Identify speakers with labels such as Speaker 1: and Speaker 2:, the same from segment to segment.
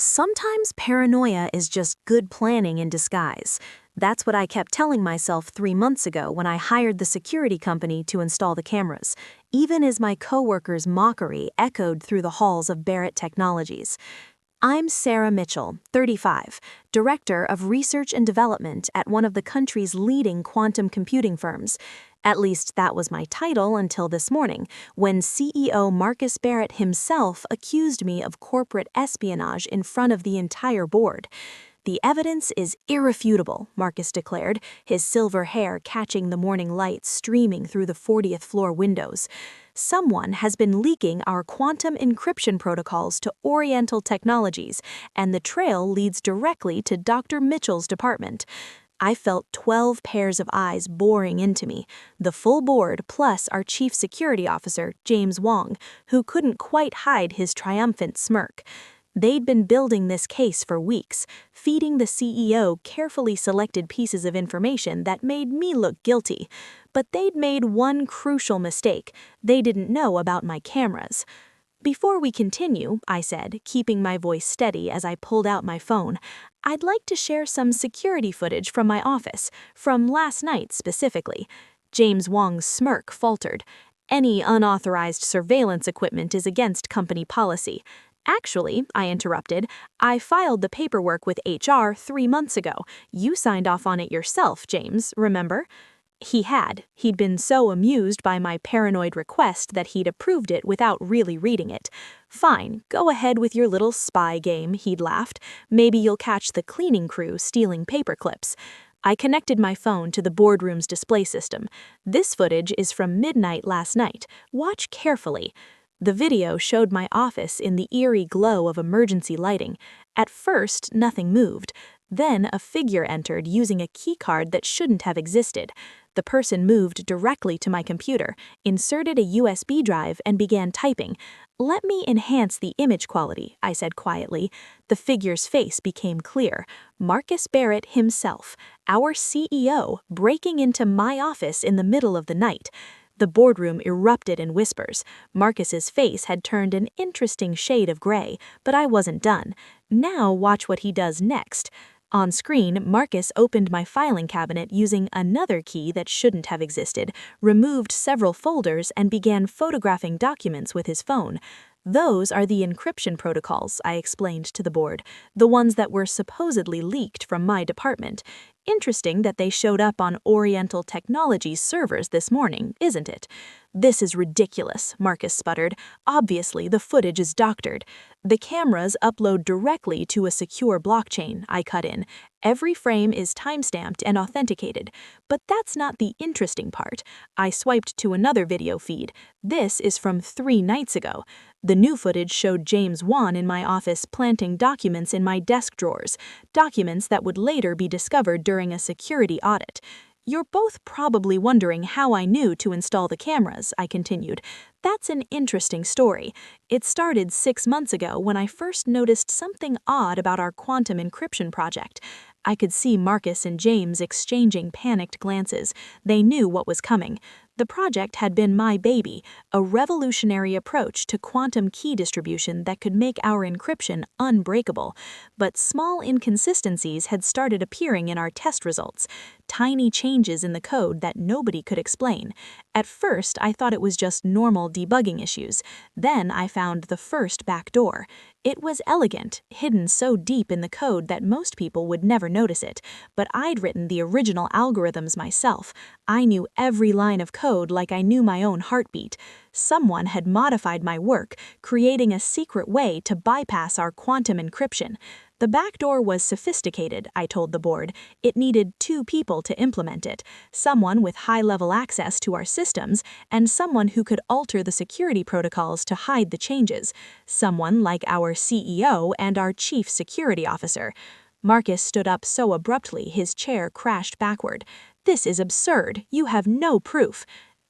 Speaker 1: Sometimes paranoia is just good planning in disguise. That's what I kept telling myself 3 months ago when I hired the security company to install the cameras, even as my coworkers' mockery echoed through the halls of Barrett Technologies. I'm Sarah Mitchell, 35, Director of Research and Development at one of the country's leading quantum computing firms. At least that was my title until this morning, when CEO Marcus Barrett himself accused me of corporate espionage in front of the entire board. The evidence is irrefutable, Marcus declared, his silver hair catching the morning light streaming through the 40th floor windows. Someone has been leaking our quantum encryption protocols to Oriental Technologies, and the trail leads directly to Dr. Mitchell's department. I felt 12 pairs of eyes boring into me, the full board plus our chief security officer, James Wong, who couldn't quite hide his triumphant smirk. They'd been building this case for weeks, feeding the CEO carefully selected pieces of information that made me look guilty. But they'd made one crucial mistake. They didn't know about my cameras. Before we continue, I said, keeping my voice steady as I pulled out my phone, I'd like to share some security footage from my office, from last night specifically. James Wong's smirk faltered. Any unauthorized surveillance equipment is against company policy. Actually, I interrupted, I filed the paperwork with HR 3 months ago. You signed off on it yourself, James, remember? He had. He'd been so amused by my paranoid request that he'd approved it without really reading it. Fine, go ahead with your little spy game, he'd laughed. Maybe you'll catch the cleaning crew stealing paper clips. I connected my phone to the boardroom's display system. This footage is from midnight last night. Watch carefully. The video showed my office in the eerie glow of emergency lighting. At first, nothing moved. Then a figure entered using a keycard that shouldn't have existed. The person moved directly to my computer, inserted a USB drive, and began typing. "Let me enhance the image quality," I said quietly. The figure's face became clear. Marcus Barrett himself, our CEO, breaking into my office in the middle of the night. The boardroom erupted in whispers. Marcus's face had turned an interesting shade of gray, but I wasn't done. Now watch what he does next. On screen, Marcus opened my filing cabinet using another key that shouldn't have existed, removed several folders, and began photographing documents with his phone. Those are the encryption protocols, I explained to the board, the ones that were supposedly leaked from my department. Interesting that they showed up on Oriental Technologies servers this morning, isn't it? "This is ridiculous," Marcus sputtered. "Obviously, the footage is doctored." "The cameras upload directly to a secure blockchain," I cut in. "Every frame is timestamped and authenticated." But that's not the interesting part. I swiped to another video feed. This is from 3 nights ago. The new footage showed James Wan in my office planting documents in my desk drawers, documents that would later be discovered during a security audit. "You're both probably wondering how I knew to install the cameras," I continued. "That's an interesting story. It started 6 months ago when I first noticed something odd about our quantum encryption project." I could see Marcus and James exchanging panicked glances. They knew what was coming. The project had been my baby, a revolutionary approach to quantum key distribution that could make our encryption unbreakable. But small inconsistencies had started appearing in our test results, tiny changes in the code that nobody could explain. At first, I thought it was just normal debugging issues. Then I found the first backdoor. It was elegant, hidden so deep in the code that most people would never notice it. But I'd written the original algorithms myself. I knew every line of code like I knew my own heartbeat. Someone had modified my work, creating a secret way to bypass our quantum encryption. The backdoor was sophisticated, I told the board. It needed 2 people to implement it, someone with high-level access to our systems and someone who could alter the security protocols to hide the changes, someone like our CEO and our chief security officer. Marcus stood up so abruptly his chair crashed backward. "This is absurd. You have no proof."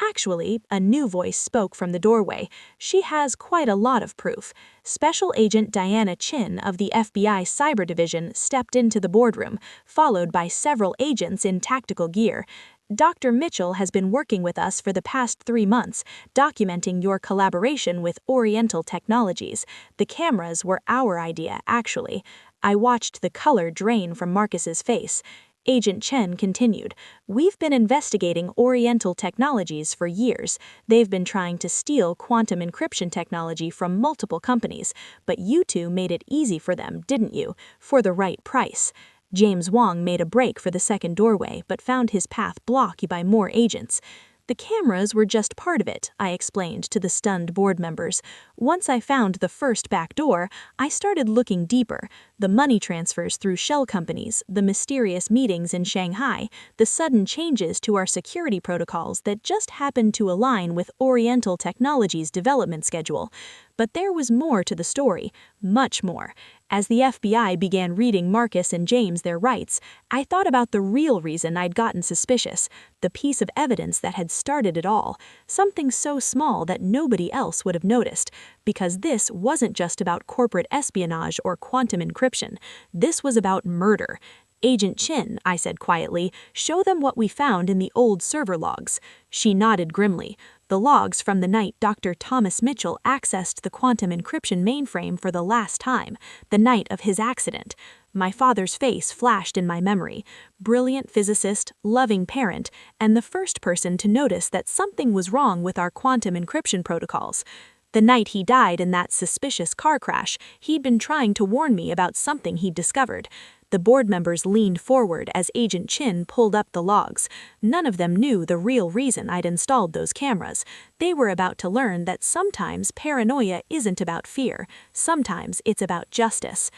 Speaker 1: Actually, a new voice spoke from the doorway. She has quite a lot of proof. Special Agent Diana Chin of the FBI Cyber Division stepped into the boardroom, followed by several agents in tactical gear. Dr. Mitchell has been working with us for the past 3 months, documenting your collaboration with Oriental Technologies. The cameras were our idea, actually. I watched the color drain from Marcus's face. Agent Chen continued, "We've been investigating Oriental Technologies for years. They've been trying to steal quantum encryption technology from multiple companies, but you two made it easy for them, didn't you? For the right price." James Wong made a break for the second doorway, but found his path blocked by more agents. "The cameras were just part of it," I explained to the stunned board members. "Once I found the first back door, I started looking deeper. The money transfers through shell companies, the mysterious meetings in Shanghai, the sudden changes to our security protocols that just happened to align with Oriental Technologies' development schedule. But there was more to the story, much more. As the FBI began reading Marcus and James their rights, I thought about the real reason I'd gotten suspicious, the piece of evidence that had started it all, something so small that nobody else would have noticed, because this wasn't just about corporate espionage or quantum encryption. This was about murder. "Agent Chin," I said quietly, "show them what we found in the old server logs." She nodded grimly. "The logs from the night Dr. Thomas Mitchell accessed the quantum encryption mainframe for the last time, the night of his accident." My father's face flashed in my memory. Brilliant physicist, loving parent, and the first person to notice that something was wrong with our quantum encryption protocols. The night he died in that suspicious car crash, he'd been trying to warn me about something he'd discovered. The board members leaned forward as Agent Chin pulled up the logs. None of them knew the real reason I'd installed those cameras. They were about to learn that sometimes paranoia isn't about fear, sometimes it's about justice.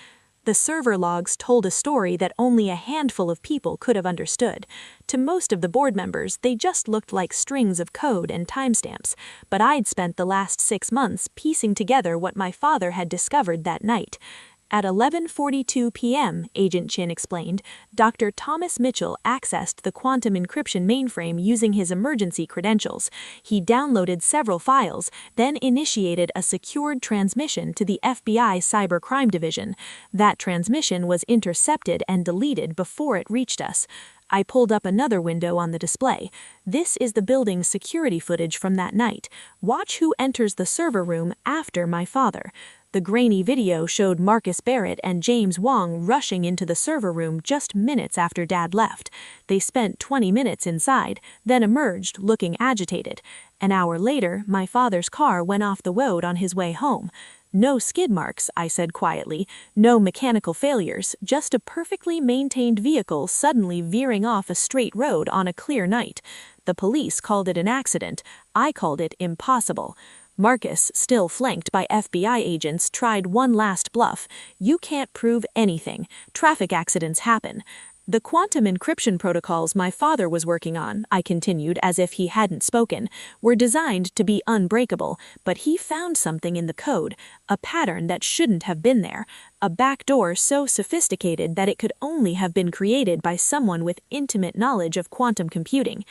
Speaker 1: The server logs told a story that only a handful of people could have understood. To most of the board members, they just looked like strings of code and timestamps, but I'd spent the last 6 months piecing together what my father had discovered that night. At 11:42 p.m., Agent Chin explained, Dr. Thomas Mitchell accessed the quantum encryption mainframe using his emergency credentials. He downloaded several files, then initiated a secured transmission to the FBI Cybercrime Division. That transmission was intercepted and deleted before it reached us. I pulled up another window on the display. This is the building's security footage from that night. Watch who enters the server room after my father. The grainy video showed Marcus Barrett and James Wong rushing into the server room just minutes after Dad left. They spent 20 minutes inside, then emerged looking agitated. An hour later, my father's car went off the road on his way home. "No skid marks," I said quietly. "No mechanical failures, just a perfectly maintained vehicle suddenly veering off a straight road on a clear night. The police called it an accident. I called it impossible." Marcus, still flanked by FBI agents, tried one last bluff. "You can't prove anything. Traffic accidents happen." "The quantum encryption protocols my father was working on," I continued as if he hadn't spoken, "were designed to be unbreakable, but he found something in the code, a pattern that shouldn't have been there, a backdoor so sophisticated that it could only have been created by someone with intimate knowledge of quantum computing."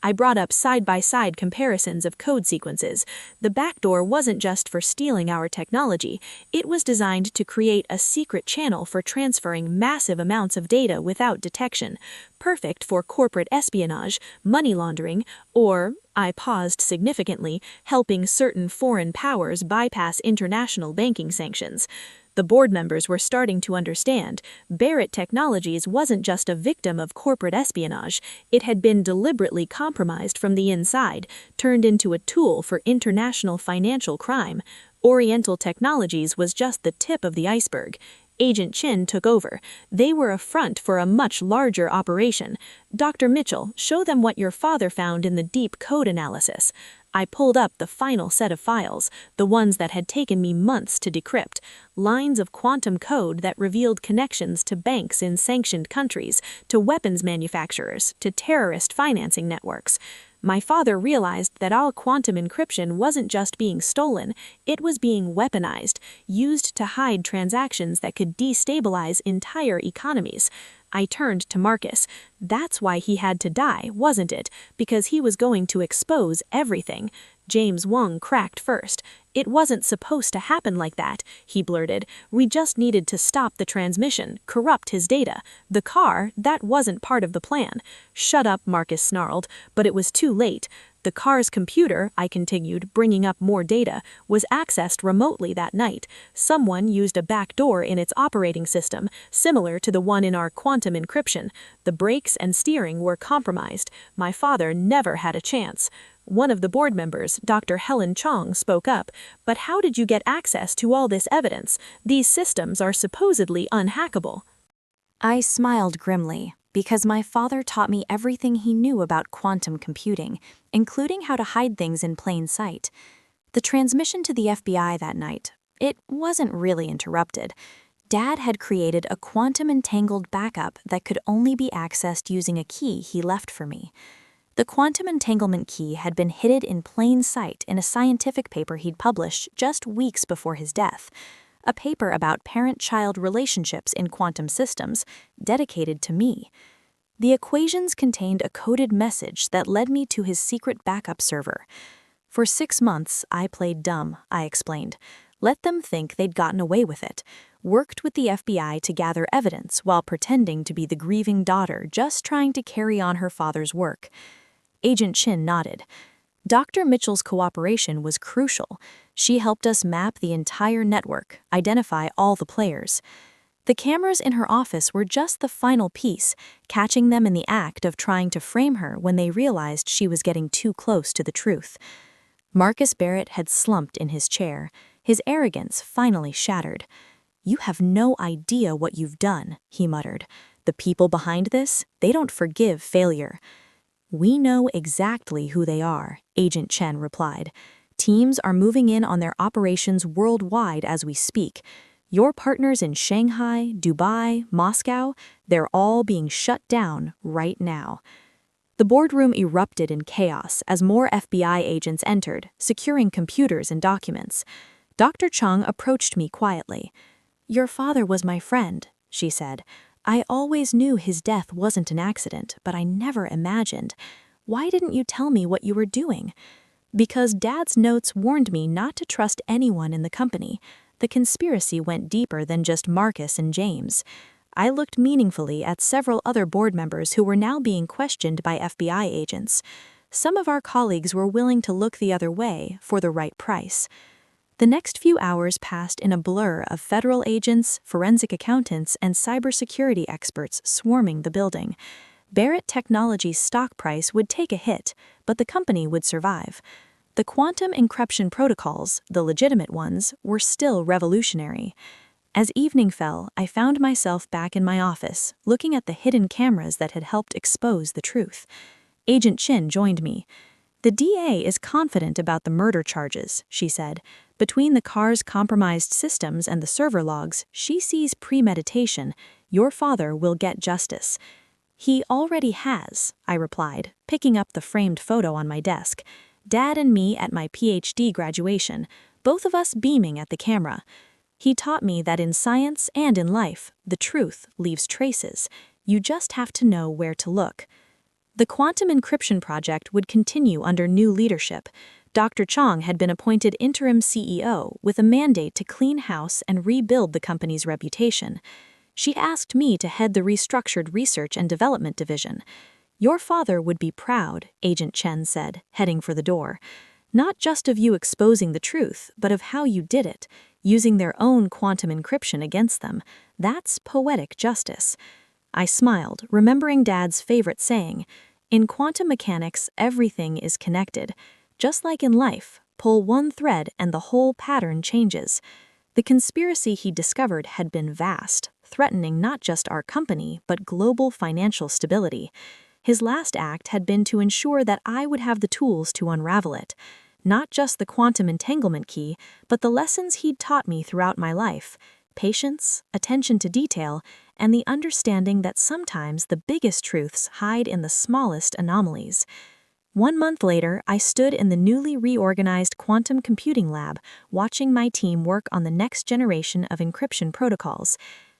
Speaker 1: I brought up side-by-side comparisons of code sequences. The backdoor wasn't just for stealing our technology, it was designed to create a secret channel for transferring massive amounts of data without detection, perfect for corporate espionage, money laundering, or, I paused significantly, helping certain foreign powers bypass international banking sanctions. The board members were starting to understand. Barrett Technologies wasn't just a victim of corporate espionage, it had been deliberately compromised from the inside, turned into a tool for international financial crime. Oriental Technologies was just the tip of the iceberg. Agent Chin took over. They were a front for a much larger operation. "Dr. Mitchell, show them what your father found in the deep code analysis." I pulled up the final set of files, the ones that had taken me months to decrypt, lines of quantum code that revealed connections to banks in sanctioned countries, to weapons manufacturers, to terrorist financing networks. My father realized that our quantum encryption wasn't just being stolen, it was being weaponized, used to hide transactions that could destabilize entire economies. I turned to Marcus. That's why he had to die, wasn't it? Because he was going to expose everything. James Wang cracked first. "It wasn't supposed to happen like that," he blurted. "We just needed to stop the transmission, corrupt his data. The car, that wasn't part of the plan." "Shut up," Marcus snarled, but it was too late. "The car's computer," I continued, bringing up more data, "was accessed remotely that night. Someone used a backdoor in its operating system, similar to the one in our quantum encryption. The brakes and steering were compromised. My father never had a chance." One of the board members, Dr. Helen Chong, spoke up. "But how did you get access to all this evidence? These systems are supposedly unhackable." I smiled grimly, because my father taught me everything he knew about quantum computing, including how to hide things in plain sight. The transmission to the FBI that night, it wasn't really interrupted. Dad had created a quantum-entangled backup that could only be accessed using a key he left for me. The quantum entanglement key had been hidden in plain sight in a scientific paper he'd published just weeks before his death, a paper about parent-child relationships in quantum systems, dedicated to me. The equations contained a coded message that led me to his secret backup server. "For 6 months, I played dumb," I explained. "Let them think they'd gotten away with it. Worked with the FBI to gather evidence while pretending to be the grieving daughter just trying to carry on her father's work." Agent Chin nodded. Dr. Mitchell's cooperation was crucial. She helped us map the entire network, identify all the players. The cameras in her office were just the final piece, catching them in the act of trying to frame her when they realized she was getting too close to the truth. Marcus Barrett had slumped in his chair, his arrogance finally shattered. "You have no idea what you've done," he muttered. "The people behind this, they don't forgive failure." "We know exactly who they are," Agent Chen replied. "Teams are moving in on their operations worldwide as we speak. Your partners in Shanghai, Dubai, Moscow, they're all being shut down right now." The boardroom erupted in chaos as more FBI agents entered, securing computers and documents. Dr. Chung approached me quietly. "Your father was my friend," she said. "I always knew his death wasn't an accident, but I never imagined. Why didn't you tell me what you were doing?" "Because Dad's notes warned me not to trust anyone in the company. The conspiracy went deeper than just Marcus and James." I looked meaningfully at several other board members who were now being questioned by FBI agents. Some of our colleagues were willing to look the other way for the right price. The next few hours passed in a blur of federal agents, forensic accountants, and cybersecurity experts swarming the building. Barrett Technology's stock price would take a hit, but the company would survive. The quantum encryption protocols, the legitimate ones, were still revolutionary. As evening fell, I found myself back in my office, looking at the hidden cameras that had helped expose the truth. Agent Chin joined me. "The DA is confident about the murder charges," she said. "Between the car's compromised systems and the server logs, she sees premeditation. Your father will get justice." "He already has," I replied, picking up the framed photo on my desk. Dad and me at my PhD graduation, both of us beaming at the camera. He taught me that in science and in life, the truth leaves traces. You just have to know where to look. The quantum encryption project would continue under new leadership. Dr. Chong had been appointed interim CEO with a mandate to clean house and rebuild the company's reputation. She asked me to head the restructured research and development division. "Your father would be proud," Agent Chen said, heading for the door. "Not just of you exposing the truth, but of how you did it, using their own quantum encryption against them. That's poetic justice." I smiled, remembering Dad's favorite saying, "In quantum mechanics, everything is connected. Just like in life, pull one thread and the whole pattern changes." The conspiracy he discovered had been vast, threatening not just our company, but global financial stability. His last act had been to ensure that I would have the tools to unravel it. Not just the quantum entanglement key, but the lessons he'd taught me throughout my life: patience, attention to detail, and the understanding that sometimes the biggest truths hide in the smallest anomalies. 1 month later, I stood in the newly reorganized quantum computing lab, watching my team work on the next generation of encryption protocols.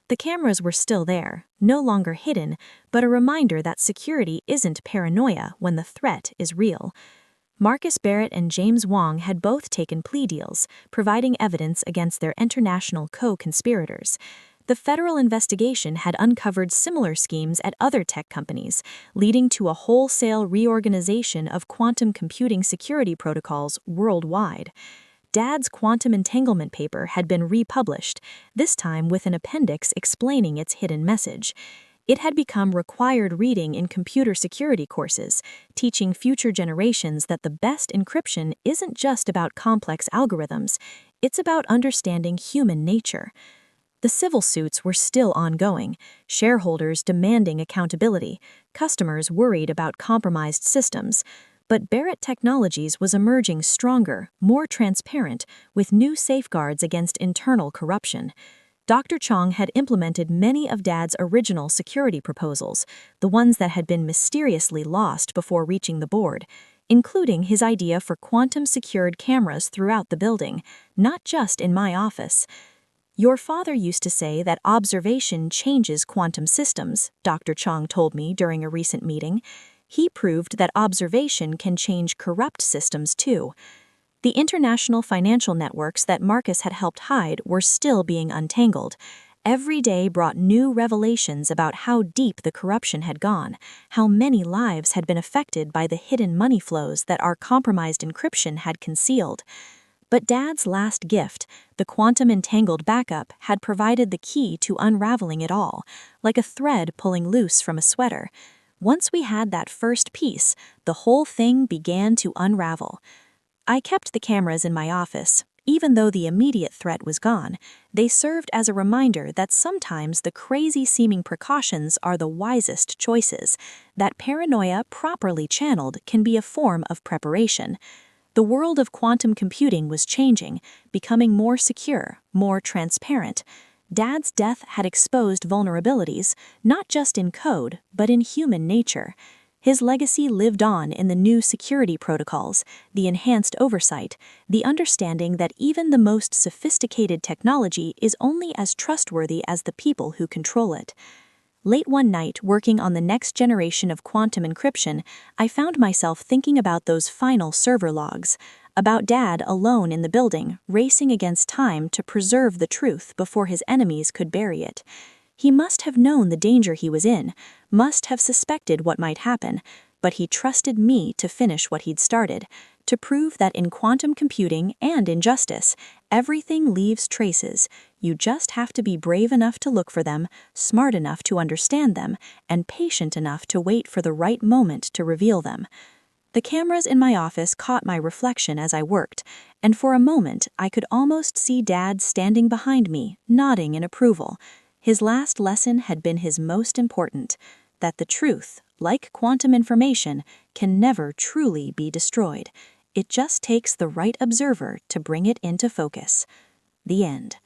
Speaker 1: The cameras were still there, no longer hidden, but a reminder that security isn't paranoia when the threat is real. Marcus Barrett and James Wong had both taken plea deals, providing evidence against their international co-conspirators. The federal investigation had uncovered similar schemes at other tech companies, leading to a wholesale reorganization of quantum computing security protocols worldwide. Dad's quantum entanglement paper had been republished, this time with an appendix explaining its hidden message. It had become required reading in computer security courses, teaching future generations that the best encryption isn't just about complex algorithms, it's about understanding human nature. The civil suits were still ongoing, shareholders demanding accountability, customers worried about compromised systems. But Barrett Technologies was emerging stronger, more transparent, with new safeguards against internal corruption. Dr. Chong had implemented many of Dad's original security proposals, the ones that had been mysteriously lost before reaching the board, including his idea for quantum-secured cameras throughout the building, not just in my office. "Your father used to say that observation changes quantum systems," Dr. Chong told me during a recent meeting. He proved that observation can change corrupt systems too. The international financial networks that Marcus had helped hide were still being untangled. Every day brought new revelations about how deep the corruption had gone, how many lives had been affected by the hidden money flows that our compromised encryption had concealed. But Dad's last gift, the quantum entangled backup, had provided the key to unraveling it all, like a thread pulling loose from a sweater. Once we had that first piece, the whole thing began to unravel. I kept the cameras in my office. Even though the immediate threat was gone, they served as a reminder that sometimes the crazy-seeming precautions are the wisest choices, that paranoia properly channeled can be a form of preparation. The world of quantum computing was changing, becoming more secure, more transparent. Dad's death had exposed vulnerabilities, not just in code, but in human nature. His legacy lived on in the new security protocols, the enhanced oversight, the understanding that even the most sophisticated technology is only as trustworthy as the people who control it. Late one night, working on the next generation of quantum encryption, I found myself thinking about those final server logs, about Dad alone in the building, racing against time to preserve the truth before his enemies could bury it. He must have known the danger he was in, must have suspected what might happen, but he trusted me to finish what he'd started, to prove that in quantum computing and in justice, everything leaves traces. You just have to be brave enough to look for them, smart enough to understand them, and patient enough to wait for the right moment to reveal them. The cameras in my office caught my reflection as I worked, and for a moment I could almost see Dad standing behind me, nodding in approval. His last lesson had been his most important, that the truth, like quantum information, can never truly be destroyed. It just takes the right observer to bring it into focus. The end.